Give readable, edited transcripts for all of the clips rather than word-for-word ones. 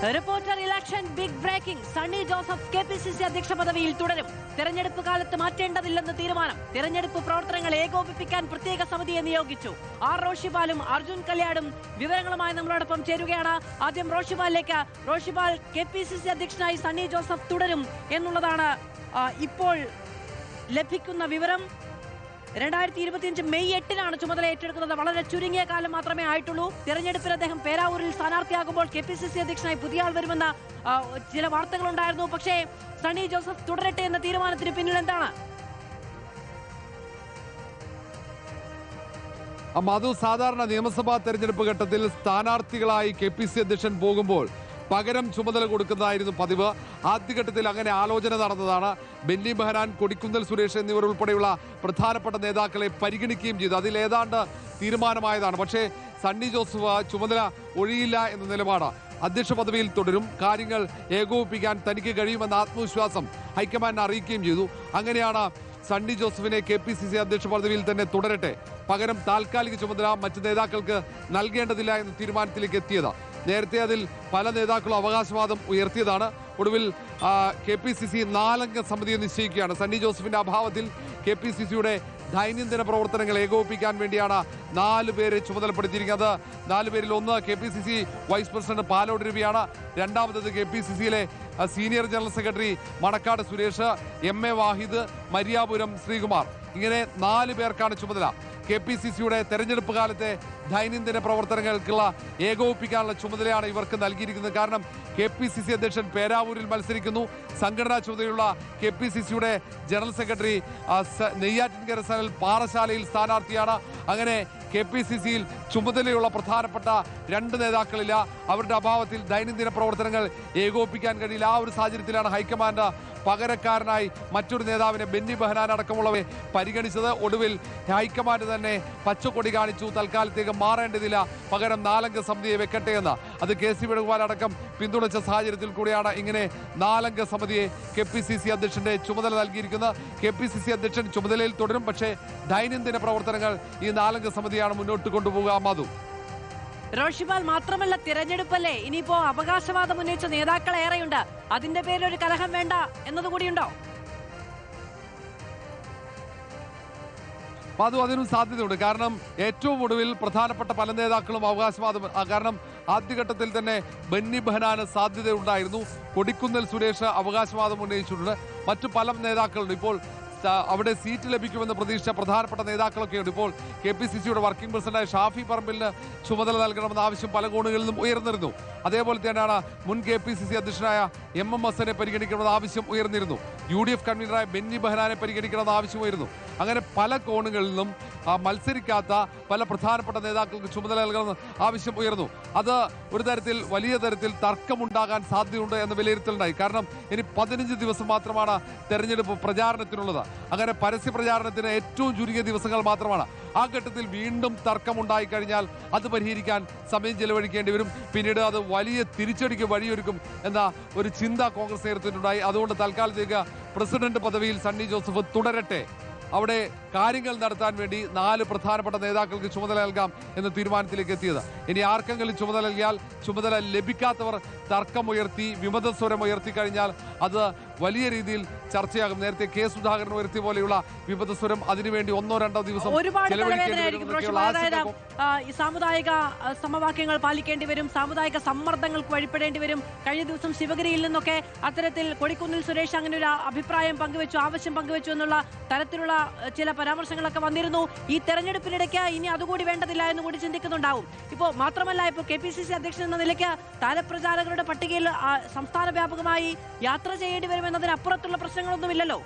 Reporter election big breaking. Sunny Joseph KPCC അധ്യക്ഷ പദവിയിൽ തുടരും. തെരഞ്ഞെടുപ്പ് കാലത്ത് മാറ്റേണ്ടതില്ലെന്ന് തീരുമാനം. തെരഞ്ഞെടുപ്പ് പ്രവർത്തനങ്ങൾ ഏകോപിപ്പിക്കാൻ പ്രത്യേക സമിതിയെ നിയോഗിച്ചു. ആർ റോഷിപാലും അർജുൻ കല്യാടും വിവരങ്ങളുമായി നമ്മളോടൊപ്പം ചേരുകയാണ്. ആദ്യം റോഷിപാലിലേക്ക്. റോഷിപാൽ, കെപിസിസി അധ്യക്ഷനായി സണ്ണി ജോസഫ് തുടരും എന്നുള്ളതാണ് ഇപ്പോൾ ലഭിക്കുന്ന വിവരം. 2025 മെയ് 8-നാണ് ചുമതല ഏറ്റെടുക്കുന്നത്. വളരെ ചുരുങ്ങിയ കാലം മാത്രമേ ആയിട്ടുള്ളൂ. തെരഞ്ഞെടുപ്പിൽ അദ്ദേഹം പേരാവൂരിൽ സ്ഥാനാർത്ഥിയാകുമ്പോൾ കെപിസിസി അധ്യക്ഷനായി പുതിയ ആൾ വരുമെന്ന ചില വാർത്തകളുണ്ടായിരുന്നു. പക്ഷേ സണ്ണി ജോസഫ് തുടരട്ടെ എന്ന തീരുമാനത്തിന് പിന്നിൽ എന്താണ്? മധു, സാധാരണ നിയമസഭാ തെരഞ്ഞെടുപ്പ് ഘട്ടത്തിൽ സ്ഥാനാർത്ഥികളായി കെപിസിസി അധ്യക്ഷൻ പോകുമ്പോൾ പകരം ചുമതല കൊടുക്കുന്നതായിരുന്നു പതിവ്. ആദ്യഘട്ടത്തിൽ അങ്ങനെ ആലോചന നടന്നതാണ്. ബെന്നി ബെഹനാൻ, കൊടിക്കുന്നിൽ സുരേഷ് എന്നിവർ ഉൾപ്പെടെയുള്ള പ്രധാനപ്പെട്ട നേതാക്കളെ പരിഗണിക്കുകയും ചെയ്തു. അതിൽ ഏതാണ്ട് തീരുമാനമായതാണ്. പക്ഷേ സണ്ണി ജോസഫ് ചുമതല ഒഴിയില്ല എന്ന നിലപാട്. അധ്യക്ഷ പദവിയിൽ തുടരും. കാര്യങ്ങൾ ഏകോപിപ്പിക്കാൻ തനിക്ക് കഴിയുമെന്ന ആത്മവിശ്വാസം ഹൈക്കമാൻഡിനെ അറിയിക്കുകയും ചെയ്തു. അങ്ങനെയാണ് സണ്ണി ജോസഫിനെ കെപിസിസി അധ്യക്ഷ പദവിയിൽ തന്നെ തുടരട്ടെ, പകരം താൽക്കാലിക ചുമതല മറ്റ് നേതാക്കൾക്ക് നൽകേണ്ടതില്ല എന്ന തീരുമാനത്തിലേക്ക് എത്തിയത്. നേരത്തെ അതിൽ പല നേതാക്കളും അവകാശവാദം ഉയർത്തിയതാണ്. ഒടുവിൽ കെപിസിസി 4 അംഗ സമിതിയെ നിശ്ചയിക്കുകയാണ്. സണ്ണി ജോസഫിന്റെ അഭാവത്തിൽ കെപിസിസിയുടെ ദൈനംദിന പ്രവർത്തനങ്ങൾ ഏകോപിപ്പിക്കാൻ വേണ്ടിയാണ് 4 പേരെ ചുമതലപ്പെടുത്തിയിരിക്കുന്നത്. 4 പേരിൽ ഒന്ന് കെപിസിസി വൈസ് പ്രസിഡന്റ് പാലോട് രവിയാണ്. രണ്ടാമത്തത് കെപിസിസിയിലെ senior general secretary Manakkad Suresh, MA Wahid, Mariyapuram Sreekumar. ഇങ്ങനെ 4 പേർക്കാണ് ചുമതല. കെപിസിസിയുടെ തെരഞ്ഞെടുപ്പ് കാലത്തെ ദൈനംദിന പ്രവർത്തനങ്ങൾക്കുള്ള ഏകോപിപ്പിക്കാനുള്ള ചുമതലയാണ് ഇവർക്ക് നൽകിയിരിക്കുന്നത്. കാരണം കെപിസിസി അധ്യക്ഷൻ പേരാവൂരിൽ മത്സരിക്കുന്നു. സംഘടനാ ചുമതലയുള്ള കെപിസിസിയുടെ ജനറൽ സെക്രട്ടറി നെയ്യാറ്റിൻകര സനൽ പാറശാലയിൽ സ്ഥാനാർത്ഥിയാണ്. അങ്ങനെ കെപിസിസിയിൽ ചുമതലയുള്ള പ്രധാനപ്പെട്ട 2 നേതാക്കളില്ല. അവരുടെ അഭാവത്തിൽ ദൈനംദിന പ്രവർത്തനങ്ങൾ ഏകോപിപ്പിക്കാൻ കഴിയില്ല. ആ ഒരു സാഹചര്യത്തിലാണ് ഹൈക്കമാൻഡ് പകരക്കാരനായി മറ്റൊരു നേതാവിനെ, ബെന്നി ബെഹനാൻ അടക്കമുള്ളവരെ പരിഗണിച്ചത്. ഒടുവിൽ ഹൈക്കമാൻഡ് തന്നെ പച്ചക്കൊടി കാണിച്ചു. തൽക്കാലത്തേക്ക് മാറേണ്ടതില്ല, പകരം 4 അംഗ സമിതിയെ വെക്കട്ടെ എന്ന്. അത് KC വേണുഗോപാൽ അടക്കം പിന്തുണച്ച സാഹചര്യത്തിൽ കൂടിയാണ് ഇങ്ങനെ 4 അംഗ സമിതിയെ കെപിസിസി അധ്യക്ഷന്റെ ചുമതല നൽകിയിരിക്കുന്നത്. കെപിസിസി അധ്യക്ഷൻ ചുമതലയിൽ തുടരും. പക്ഷേ ദൈനംദിന പ്രവർത്തനങ്ങൾ ഈ 4 അംഗ സമിതിയാണ് മുന്നോട്ട് കൊണ്ടുപോകുക. മധു, റോഷിപാൽ, മാത്രമല്ല തിരഞ്ഞെടുപ്പല്ലേ, ഇനിയിപ്പോ അവകാശവാദം ഉന്നയിച്ച നേതാക്കൾ ഏറെയുണ്ട്. അതിന്റെ പേരിൽ ഒരു കലഹം വേണ്ട എന്നതുകൂടിയുണ്ടോ? മധു, അതിനും സാധ്യതയുണ്ട്. കാരണം ഏറ്റവും ഒടുവിൽ പ്രധാനപ്പെട്ട പല നേതാക്കളും അവകാശവാദം, കാരണം ആദ്യഘട്ടത്തിൽ തന്നെ ബെന്നി ബെഹനാന് സാധ്യതയുണ്ടായിരുന്നു. കൊടിക്കുന്നിൽ സുരേഷ് അവകാശവാദം ഉന്നയിച്ചിട്ടുണ്ട്. മറ്റു പല നേതാക്കളുണ്ട്. ഇപ്പോൾ അവിടെ സീറ്റ് ലഭിക്കുമെന്ന് പ്രതീക്ഷിച്ച പ്രധാനപ്പെട്ട നേതാക്കളൊക്കെയുണ്ട്. ഇപ്പോൾ കെപിസിസിയുടെ വർക്കിംഗ് പ്രസിഡന്റായ ഷാഫി പറമ്പിലിന് ചുമതല നൽകണമെന്ന ആവശ്യം പല കോണുകളിൽ നിന്നും ഉയർന്നിരുന്നു. അതേപോലെ തന്നെയാണ് മുൻ കെപിസിസി അധ്യക്ഷനായ MM ഹസനെ പരിഗണിക്കണമെന്ന ആവശ്യം ഉയർന്നിരുന്നു. UDF കൺവീനറായ ബെന്നി ബെഹനാനെ പരിഗണിക്കണമെന്ന ആവശ്യം ഉയർന്നു. അങ്ങനെ പല കോണുകളിൽ നിന്നും മത്സരിക്കാത്ത പല പ്രധാനപ്പെട്ട നേതാക്കൾക്ക് ചുമതല നൽകണമെന്ന് ആവശ്യം ഉയർന്നു. അത് ഒരു തരത്തിൽ വലിയ തരത്തിൽ തർക്കമുണ്ടാകാൻ സാധ്യതയുണ്ട് എന്ന വിലയിരുത്തലുണ്ടായി. കാരണം ഇനി 15 ദിവസം മാത്രമാണ് തെരഞ്ഞെടുപ്പ് പ്രചാരണത്തിനുള്ളത്. അങ്ങനെ പരസ്യ പ്രചാരണത്തിന് ഏറ്റവും ചുരുങ്ങിയ ദിവസങ്ങൾ മാത്രമാണ്. ആ ഘട്ടത്തിൽ വീണ്ടും തർക്കമുണ്ടായി കഴിഞ്ഞാൽ അത് പരിഹരിക്കാൻ സമയം ചെലവഴിക്കേണ്ടി വരും. പിന്നീട് അത് വലിയ തിരിച്ചടിക്ക് വഴിയൊരുക്കും എന്ന ഒരു ചിന്ത കോൺഗ്രസ് നേതൃത്വത്തിനുണ്ടായി. അതുകൊണ്ട് തൽക്കാലത്തേക്ക് പ്രസിഡന്റ് പദവിയിൽ സണ്ണി ജോസഫ് തുടരട്ടെ, അവിടെ കാര്യങ്ങൾ നടത്താൻ വേണ്ടി 4 പ്രധാനപ്പെട്ട നേതാക്കൾക്ക് ചുമതല നൽകാം എന്ന തീരുമാനത്തിലേക്ക് എത്തിയത്. ഇനി ആർക്കെങ്കിലും ചുമതല നൽകിയാൽ ചുമതല ലഭിക്കാത്തവർ തർക്കമുയർത്തി വിമതസ്വരം ഉയർത്തി കഴിഞ്ഞാൽ അത് വലിയ രീതിയിൽ ചർച്ചയാകും. നേരത്തെ K സുധാകരൻ ഉയർത്തിയ പോലെയുള്ള വിമതസ്വരം അതിനുവേണ്ടി 1-2 ദിവസം സാമുദായിക സമവാക്യങ്ങൾ പാലിക്കേണ്ടി വരും, സാമുദായിക സമ്മർദ്ദങ്ങൾക്ക് വഴിപ്പെടേണ്ടി വരും. കഴിഞ്ഞ ദിവസം ശിവഗിരിയിൽ നിന്നൊക്കെ അത്തരത്തിൽ കൊടിക്കുന്നിൽ സുരേഷ് അങ്ങനെ ഒരു അഭിപ്രായം പങ്കുവെച്ചു, ആവശ്യം പങ്കുവെച്ചു എന്നുള്ള തരത്തിലുള്ള ചില പരാമർശങ്ങളൊക്കെ വന്നിരുന്നു. ഈ തെരഞ്ഞെടുപ്പിനിടയ്ക്ക് ഇനി അതുകൂടി വേണ്ടതില്ല എന്ന് കൂടി ചിന്തിക്കുന്നുണ്ടാവും. ഇപ്പോൾ മാത്രമല്ല, ഇപ്പോൾ കെപിസിസി അധ്യക്ഷൻ എന്ന നിലയ്ക്ക് താരപ്രചാരകരുടെ പട്ടികയിൽ സംസ്ഥാന വ്യാപകമായി യാത്ര ചെയ്യേണ്ടി വരുമെന്നതിനപ്പുറത്തുള്ള പ്രശ്നങ്ങളൊന്നുമില്ലല്ലോ.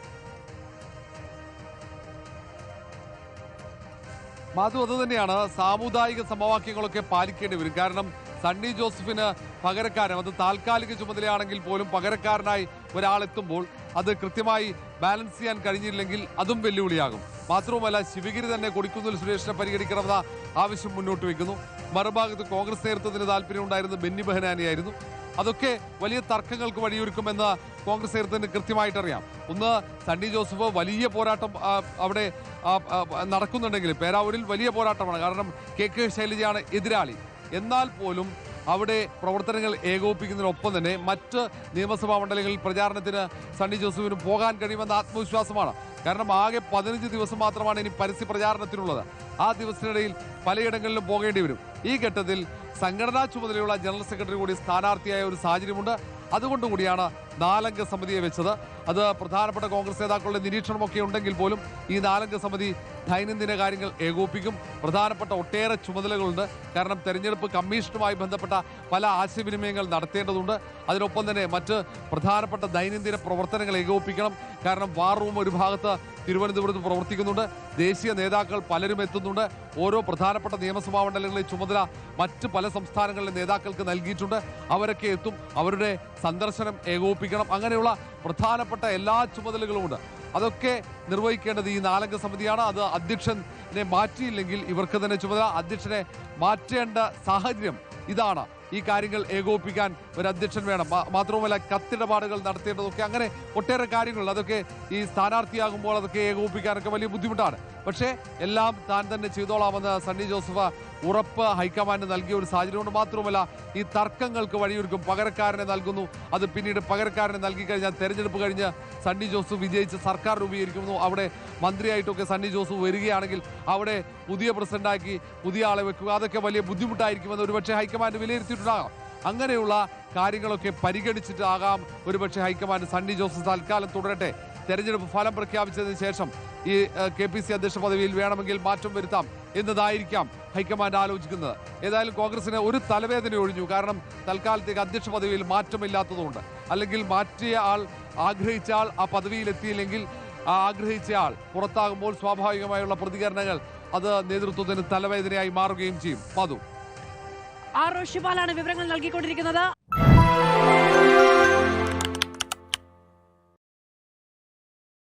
മധു, അത് തന്നെയാണ്. സാമുദായിക സമവാക്യങ്ങളൊക്കെ പാലിക്കേണ്ടി വരും. കാരണം സണ്ണി ജോസഫിന് പകരക്കാരൻ, അത് താൽക്കാലിക ചുമതലയാണെങ്കിൽ പോലും പകരക്കാരനായി ഒരാളെത്തുമ്പോൾ അത് കൃത്യമായി ബാലൻസ് ചെയ്യാൻ കഴിഞ്ഞില്ലെങ്കിൽ അതും വെല്ലുവിളിയാകും. മാത്രവുമല്ല, ശിവഗിരി തന്നെ കൊടിക്കുന്നിൽ സുരേഷിനെ പരിഗണിക്കണമെന്ന ആവശ്യം മുന്നോട്ട് വയ്ക്കുന്നു. മറുഭാഗത്ത് കോൺഗ്രസ് നേതൃത്വത്തിന് താല്പര്യമുണ്ടായിരുന്നത് ബെന്നി ബെഹനാനെയായിരുന്നു. അതൊക്കെ വലിയ തർക്കങ്ങൾക്ക് വഴിയൊരുക്കുമെന്ന് കോൺഗ്രസ് നേതൃത്വത്തിന് കൃത്യമായിട്ടറിയാം. ഒന്ന്, സണ്ണി ജോസഫ് വലിയ പോരാട്ടം അവിടെ നടക്കുന്നുണ്ടെങ്കിൽ പേരാവൂരിൽ വലിയ പോരാട്ടമാണ്. കാരണം KK ശൈലജയാണ് എതിരാളി. എന്നാൽ പോലും അവിടെ പ്രവർത്തനങ്ങൾ ഏകോപിപ്പിക്കുന്നതിനൊപ്പം തന്നെ മറ്റ് നിയമസഭാ മണ്ഡലങ്ങളിൽ പ്രചാരണത്തിന് സണ്ണി ജോസഫിന് പോകാൻ കഴിയുമെന്ന ആത്മവിശ്വാസമാണ്. കാരണം ആകെ 15 ദിവസം മാത്രമാണ് ഇനി പരസ്യ പ്രചാരണത്തിനുള്ളത്. ആ ദിവസത്തിനിടയിൽ പലയിടങ്ങളിലും പോകേണ്ടി വരും. ഈ ഘട്ടത്തിൽ സംഘടനാ ചുമതലയുള്ള ജനറൽ സെക്രട്ടറി കൂടി സ്ഥാനാർത്ഥിയായ ഒരു സാഹചര്യമുണ്ട്. അതുകൊണ്ടുകൂടിയാണ് 4 അംഗ സമിതിയെ വെച്ചത്. അത് പ്രധാനപ്പെട്ട കോൺഗ്രസ് നേതാക്കളുടെ നിരീക്ഷണമൊക്കെ ഉണ്ടെങ്കിൽ പോലും ഈ 4 അംഗ സമിതി ദൈനംദിന കാര്യങ്ങൾ ഏകോപിപ്പിക്കും. പ്രധാനപ്പെട്ട ഒട്ടേറെ ചുമതലകളുണ്ട്. കാരണം തെരഞ്ഞെടുപ്പ് കമ്മീഷനുമായി ബന്ധപ്പെട്ട പല ആശയവിനിമയങ്ങൾ നടത്തേണ്ടതുണ്ട്. അതിനൊപ്പം തന്നെ മറ്റ് പ്രധാനപ്പെട്ട ദൈനംദിന പ്രവർത്തനങ്ങൾ ഏകോപിപ്പിക്കണം. കാരണം വാർ റൂം ഒരു ഭാഗത്ത് തിരുവനന്തപുരത്ത് പ്രവർത്തിക്കുന്നുണ്ട്. ദേശീയ നേതാക്കൾ പലരും എത്തുന്നുണ്ട്. ഓരോ പ്രധാനപ്പെട്ട നിയമസഭാ മണ്ഡലങ്ങളിലെ ചുമതല മറ്റ് പല സംസ്ഥാനങ്ങളിലെ നേതാക്കൾക്ക് നൽകിയിട്ടുണ്ട്. അവരൊക്കെ എത്തും. അവരുടെ സന്ദർശനം ഏകോപിപ്പിക്കണം. അങ്ങനെയുള്ള പ്രധാനപ്പെട്ട എല്ലാ ചുമതലകളുമുണ്ട്. അതൊക്കെ നിർവഹിക്കേണ്ടത് ഈ 4 അംഗ സമിതിയാണ്. അത് അധ്യക്ഷനെ മാറ്റിയില്ലെങ്കിൽ ഇവർക്ക് തന്നെ ചുമതല. അധ്യക്ഷനെ മാറ്റേണ്ട സാഹചര്യം ഇതാണ്. ഈ കാര്യങ്ങൾ ഏകോപിപ്പിക്കാൻ ഒരു അധ്യക്ഷൻ വേണം. മാത്രവുമല്ല കത്തിടപാടുകൾ നടത്തേണ്ടതൊക്കെ അങ്ങനെ ഒട്ടേറെ കാര്യങ്ങളുണ്ട്. അതൊക്കെ ഈ സ്ഥാനാർത്ഥിയാകുമ്പോൾ അതൊക്കെ ഏകോപിപ്പിക്കാനൊക്കെ വലിയ ബുദ്ധിമുട്ടാണ്. പക്ഷേ എല്ലാം താൻ തന്നെ ചെയ്തോളാമെന്ന് സണ്ണി ജോസഫ് ഉറപ്പ് ഹൈക്കമാൻഡ് നൽകിയ ഒരു സാഹചര്യമുണ്ട്. മാത്രവുമല്ല ഈ തർക്കങ്ങൾക്ക് വഴിയൊരുക്കും. പകരക്കാരനെ നൽകുന്നു. അത് പിന്നീട് പകരക്കാരനെ നൽകി കഴിഞ്ഞാൽ തെരഞ്ഞെടുപ്പ് കഴിഞ്ഞ് സണ്ണി ജോസഫ് വിജയിച്ച് സർക്കാർ രൂപീകരിക്കുന്നു. അവിടെ മന്ത്രിയായിട്ടൊക്കെ സണ്ണി ജോസഫ് വരികയാണെങ്കിൽ അവിടെ പുതിയ പ്രസിഡന്റാക്കി പുതിയ ആളെ വെക്കുക. അതൊക്കെ വലിയ ബുദ്ധിമുട്ടായിരിക്കുമെന്ന് ഒരുപക്ഷെ ഹൈക്കമാൻഡ് വിലയിരുത്തിയിട്ടുണ്ടാകാം. അങ്ങനെയുള്ള കാര്യങ്ങളൊക്കെ പരിഗണിച്ചിട്ടാകാം ഒരുപക്ഷെ ഹൈക്കമാൻഡ് സണ്ണി ജോസഫ് തൽക്കാലം തുടരട്ടെ. തെരഞ്ഞെടുപ്പ് ഫലം പ്രഖ്യാപിച്ചതിന് ശേഷം ഈ KPC അധ്യക്ഷ പദവിയിൽ വേണമെങ്കിൽ മാറ്റം വരുത്താം എന്നതായിരിക്കാം ഹൈക്കമാൻഡ് ആലോചിക്കുന്നത്. ഏതായാലും കോൺഗ്രസിന് ഒരു തലവേദന ഒഴിഞ്ഞു. കാരണം തൽക്കാലത്തേക്ക് അധ്യക്ഷ പദവിയിൽ മാറ്റമില്ലാത്തതുകൊണ്ട്. അല്ലെങ്കിൽ മാറ്റിയ ആൾ ആഗ്രഹിച്ച ആൾ ആ പദവിയിൽ എത്തിയില്ലെങ്കിൽ ആ ആഗ്രഹിച്ച ആൾ പുറത്താകുമ്പോൾ സ്വാഭാവികമായുള്ള പ്രതികരണങ്ങൾ അത് നേതൃത്വത്തിന് തലവേദനയായി മാറുകയും ചെയ്യും. മധു, ആർ റോഷിപാലാണ് വിവരങ്ങൾ നൽകിക്കൊണ്ടിരിക്കുന്നത്.